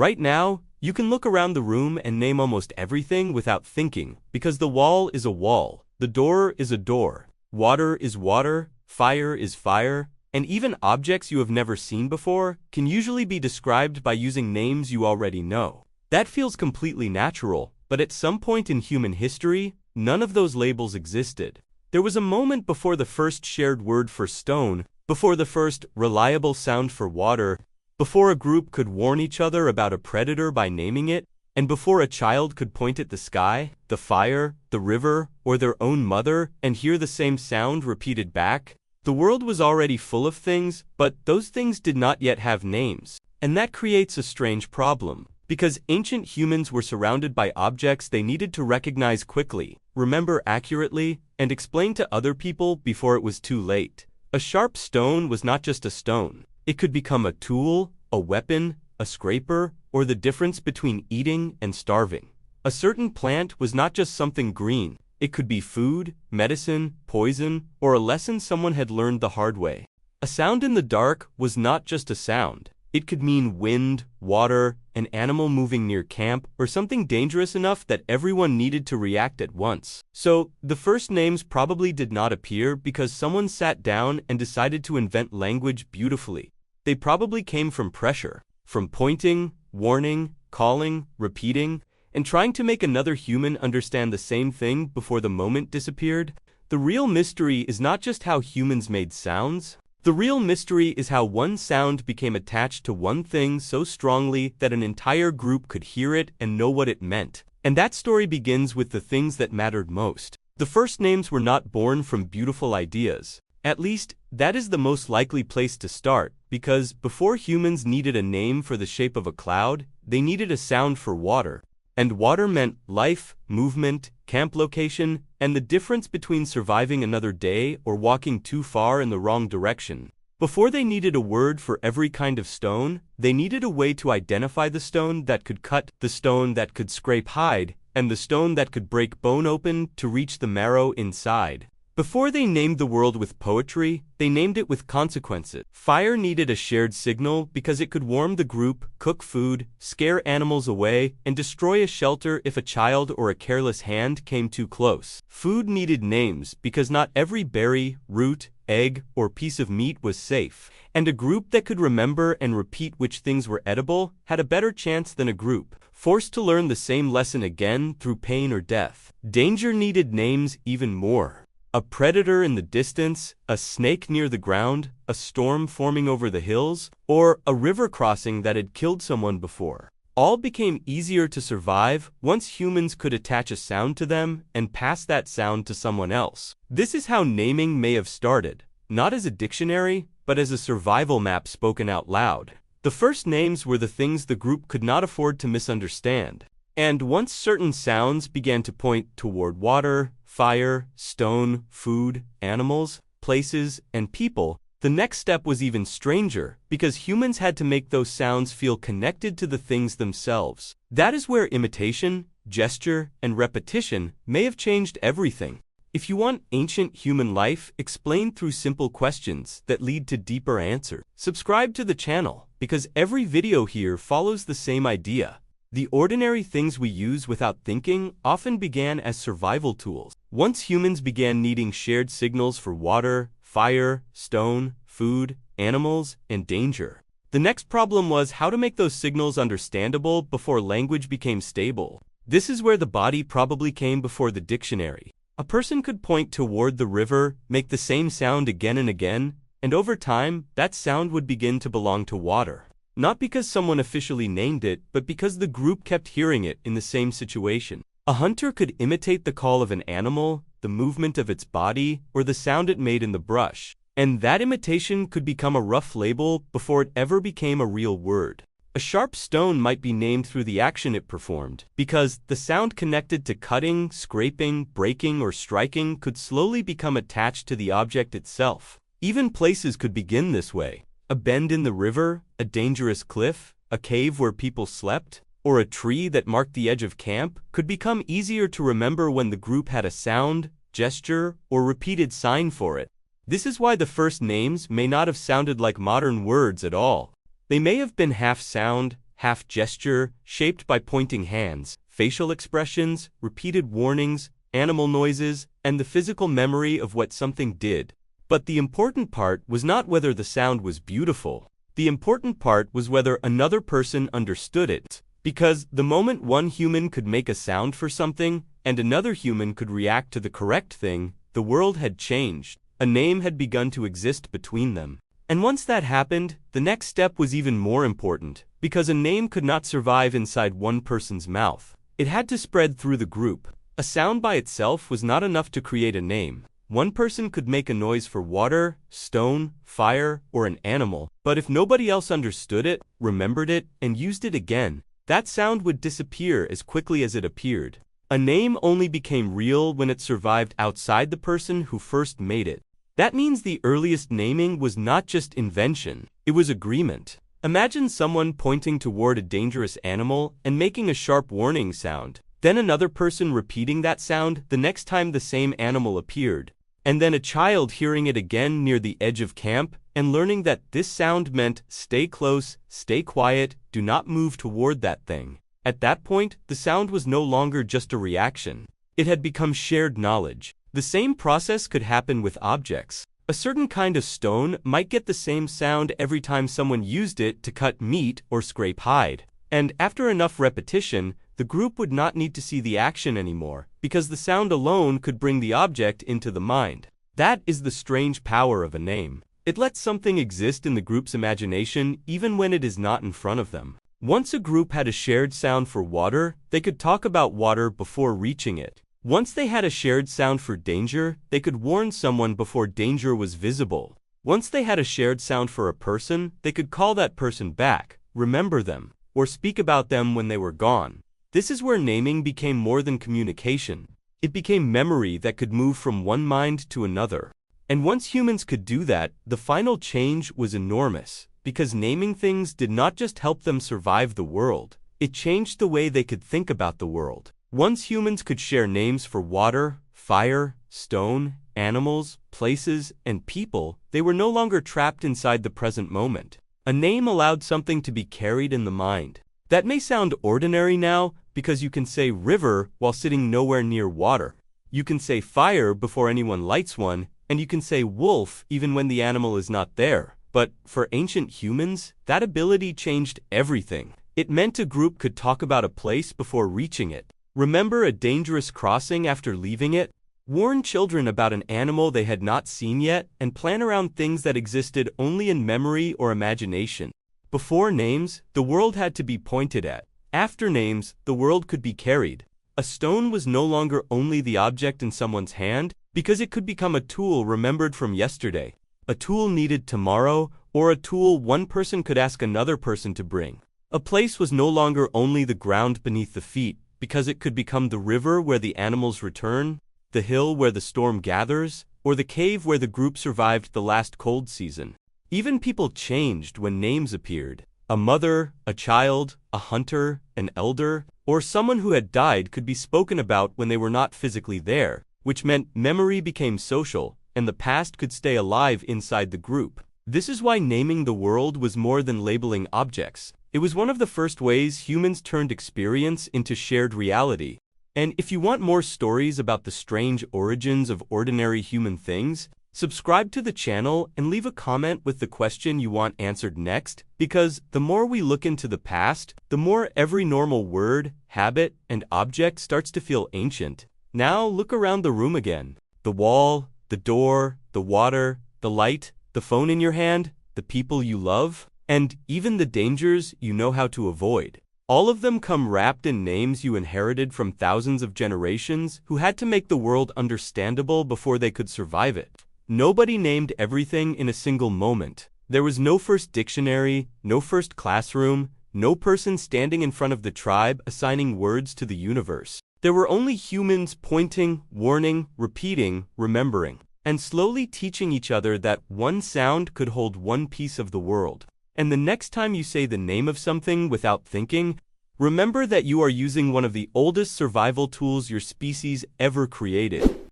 Right now, you can look around the room and name almost everything without thinking, because the wall is a wall, the door is a door, water is water, fire is fire, and even objects you have never seen before can usually be described by using names you already know. That feels completely natural, but at some point in human history, none of those labels existed. There was a moment before the first shared word for stone, before the first reliable sound for water, before a group could warn each other about a predator by naming it, and before a child could point at the sky, the fire, the river, or their own mother and hear the same sound repeated back. The world was already full of things, but those things did not yet have names. And that creates a strange problem, because ancient humans were surrounded by objects they needed to recognize quickly, remember accurately, and explain to other people before it was too late. A sharp stone was not just a stone. It could become a tool, a weapon, a scraper, or the difference between eating and starving. A certain plant was not just something green. It could be food, medicine, poison, or a lesson someone had learned the hard way. A sound in the dark was not just a sound. It could mean wind, water, an animal moving near camp, or something dangerous enough that everyone needed to react at once. So, the first names probably did not appear because someone sat down and decided to invent language beautifully. They probably came from pressure, from pointing, warning, calling, repeating, and trying to make another human understand the same thing before the moment disappeared. The real mystery is not just how humans made sounds. The real mystery is how one sound became attached to one thing so strongly that an entire group could hear it and know what it meant. And that story begins with the things that mattered most. The first names were not born from beautiful ideas. At least, that is the most likely place to start, because before humans needed a name for the shape of a cloud, they needed a sound for water. And water meant life, movement, camp location, and the difference between surviving another day or walking too far in the wrong direction. Before they needed a word for every kind of stone, they needed a way to identify the stone that could cut, the stone that could scrape hide, and the stone that could break bone open to reach the marrow inside. Before they named the world with poetry, they named it with consequences. Fire needed a shared signal because it could warm the group, cook food, scare animals away, and destroy a shelter if a child or a careless hand came too close. Food needed names because not every berry, root, egg, or piece of meat was safe, and a group that could remember and repeat which things were edible had a better chance than a group forced to learn the same lesson again through pain or death. Danger needed names even more. A predator in the distance, a snake near the ground, a storm forming over the hills, or a river crossing that had killed someone before. All became easier to survive once humans could attach a sound to them and pass that sound to someone else. This is how naming may have started, not as a dictionary, but as a survival map spoken out loud. The first names were the things the group could not afford to misunderstand. And once certain sounds began to point toward water, fire, stone, food, animals, places, and people, the next step was even stranger, because humans had to make those sounds feel connected to the things themselves. That is where imitation, gesture, and repetition may have changed everything. If you want ancient human life explained through simple questions that lead to deeper answers, subscribe to the channel, because every video here follows the same idea. The ordinary things we use without thinking often began as survival tools. Once humans began needing shared signals for water, fire, stone, food, animals, and danger. The next problem was how to make those signals understandable before language became stable. This is where the body probably came before the dictionary. A person could point toward the river, make the same sound again and again, and over time, that sound would begin to belong to water. Not because someone officially named it, but because the group kept hearing it in the same situation. A hunter could imitate the call of an animal, the movement of its body, or the sound it made in the brush. And that imitation could become a rough label before it ever became a real word. A sharp stone might be named through the action it performed, because the sound connected to cutting, scraping, breaking, or striking could slowly become attached to the object itself. Even places could begin this way. A bend in the river, a dangerous cliff, a cave where people slept, or a tree that marked the edge of camp could become easier to remember when the group had a sound, gesture, or repeated sign for it. This is why the first names may not have sounded like modern words at all. They may have been half sound, half gesture, shaped by pointing hands, facial expressions, repeated warnings, animal noises, and the physical memory of what something did. But the important part was not whether the sound was beautiful. The important part was whether another person understood it. Because the moment one human could make a sound for something, and another human could react to the correct thing, the world had changed. A name had begun to exist between them. And once that happened, the next step was even more important, because a name could not survive inside one person's mouth. It had to spread through the group. A sound by itself was not enough to create a name. One person could make a noise for water, stone, fire, or an animal, but if nobody else understood it, remembered it, and used it again, that sound would disappear as quickly as it appeared. A name only became real when it survived outside the person who first made it. That means the earliest naming was not just invention, it was agreement. Imagine someone pointing toward a dangerous animal and making a sharp warning sound, then another person repeating that sound the next time the same animal appeared, and then a child hearing it again near the edge of camp and learning that this sound meant stay close, stay quiet, do not move toward that thing. At that point, the sound was no longer just a reaction. It had become shared knowledge. The same process could happen with objects. A certain kind of stone might get the same sound every time someone used it to cut meat or scrape hide. And after enough repetition, the group would not need to see the action anymore, because the sound alone could bring the object into the mind. That is the strange power of a name. It lets something exist in the group's imagination even when it is not in front of them. Once a group had a shared sound for water, they could talk about water before reaching it. Once they had a shared sound for danger, they could warn someone before danger was visible. Once they had a shared sound for a person, they could call that person back, remember them, or speak about them when they were gone. This is where naming became more than communication. It became memory that could move from one mind to another. And once humans could do that, the final change was enormous, because naming things did not just help them survive the world, it changed the way they could think about the world. Once humans could share names for water, fire, stone, animals, places, and people, they were no longer trapped inside the present moment. A name allowed something to be carried in the mind. That may sound ordinary now, because you can say river while sitting nowhere near water. You can say fire before anyone lights one, and you can say wolf even when the animal is not there. But for ancient humans, that ability changed everything. It meant a group could talk about a place before reaching it, remember a dangerous crossing after leaving it, warn children about an animal they had not seen yet, and plan around things that existed only in memory or imagination. Before names, the world had to be pointed at. After names, the world could be carried. A stone was no longer only the object in someone's hand, because it could become a tool remembered from yesterday, a tool needed tomorrow, or a tool one person could ask another person to bring. A place was no longer only the ground beneath the feet, because it could become the river where the animals return, the hill where the storm gathers, or the cave where the group survived the last cold season. Even people changed when names appeared. A mother, a child, a hunter, an elder, or someone who had died could be spoken about when they were not physically there, which meant memory became social, and the past could stay alive inside the group. This is why naming the world was more than labeling objects. It was one of the first ways humans turned experience into shared reality. And if you want more stories about the strange origins of ordinary human things, subscribe to the channel and leave a comment with the question you want answered next, because the more we look into the past, the more every normal word, habit, and object starts to feel ancient. Now look around the room again. The wall, the door, the water, the light, the phone in your hand, the people you love, and even the dangers you know how to avoid. All of them come wrapped in names you inherited from thousands of generations who had to make the world understandable before they could survive it. Nobody named everything in a single moment. There was no first dictionary, no first classroom, no person standing in front of the tribe assigning words to the universe. There were only humans pointing, warning, repeating, remembering, and slowly teaching each other that one sound could hold one piece of the world. And the next time you say the name of something without thinking, remember that you are using one of the oldest survival tools your species ever created.